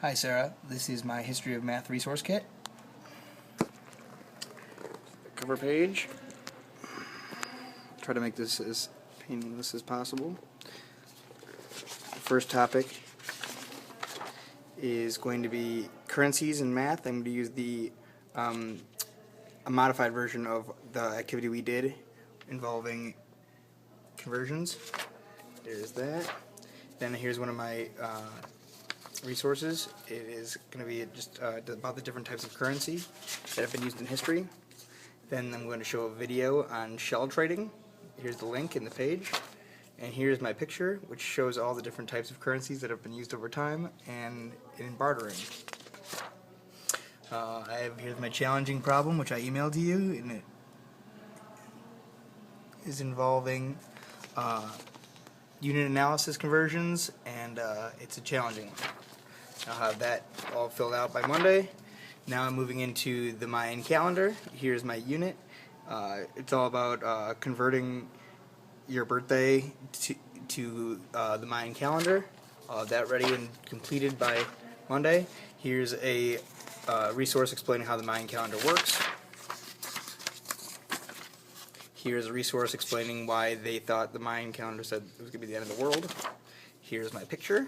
Hi Sarah, this is my History of Math resource kit. Cover page. Try to make this as painless as possible. The first topic is going to be currencies in math. I'm going to use a modified version of the activity we did involving conversions. There's that. Then here's one of my resources. It is going to be just about the different types of currency that have been used in history. Then I'm going to show a video on shell trading. Here's the link in the page. And here's my picture, which shows all the different types of currencies that have been used over time and in bartering. Here's my challenging problem, which I emailed to you, and it is involving unit analysis conversions, and it's a challenging one. I'll have that all filled out by Monday. Now I'm moving into the Mayan calendar. Here's my unit. It's all about converting your birthday to the Mayan calendar. I'll have that ready and completed by Monday. Here's a resource explaining how the Mayan calendar works. Here's a resource explaining why they thought the Mayan calendar said it was going to be the end of the world. Here's my picture.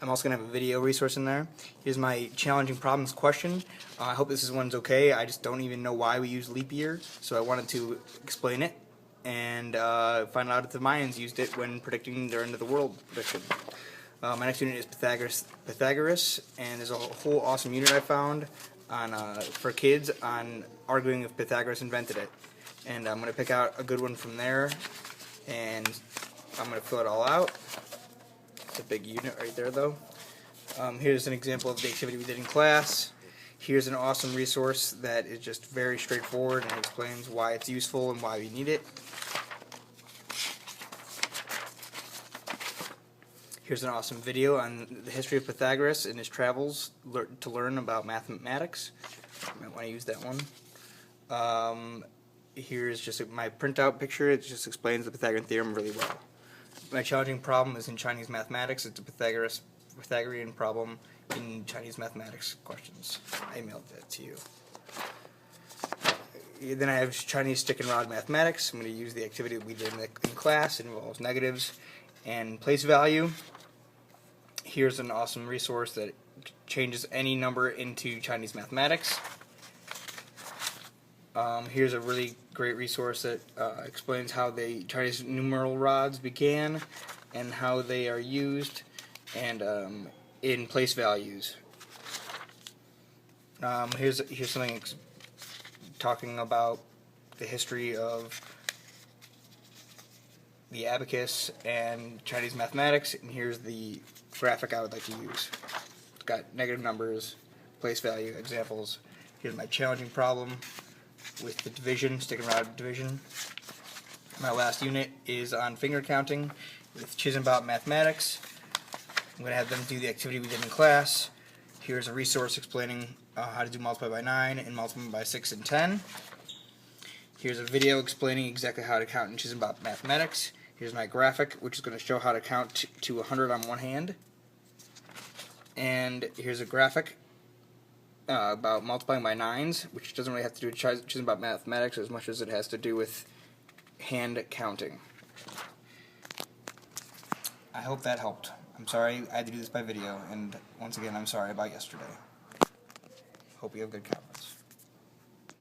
I'm also going to have a video resource in there. Here's my challenging problems question. I hope this one's okay. I just don't even know why we use leap year, so I wanted to explain it and find out if the Mayans used it when predicting their end of the world prediction. My next unit is Pythagoras, and there's a whole awesome unit I found on for kids on arguing if Pythagoras invented it. And I'm going to pick out a good one from there, and I'm going to fill it all out. It's a big unit right there, though. Here's an example of the activity we did in class. Here's an awesome resource that is just very straightforward and explains why it's useful and why we need it. Here's an awesome video on the history of Pythagoras and his travels to learn about mathematics. You might want to use that one. Here's just my printout picture. It just explains the Pythagorean theorem really well. My challenging problem is in Chinese mathematics. It's a Pythagorean problem in Chinese mathematics questions. I emailed that to you. Then I have Chinese stick and rod mathematics. I'm going to use the activity we did in class. It involves negatives and place value. Here's an awesome resource that changes any number into Chinese mathematics. Here's a really great resource that explains how the Chinese numeral rods began and how they are used and in place values. Here's something talking about the history of the abacus and Chinese mathematics, and here's the graphic I would like to use. It's got negative numbers, place value, examples. Here's my challenging problem with the division, stick and rod division. My last unit is on finger counting with Chisenbach mathematics. I'm going to have them do the activity we did in class. Here's a resource explaining how to do multiply by 9 and multiply by 6 and 10. Here's a video explaining exactly how to count in Chisenbach mathematics. Here's my graphic, which is going to show how to count to 100 on one hand. And here's a graphic about multiplying by 9s, which doesn't really have to do with Chisenbach mathematics as much as it has to do with hand counting. I hope that helped. I'm sorry I had to do this by video, and once again, I'm sorry about yesterday. Hope you have good comments.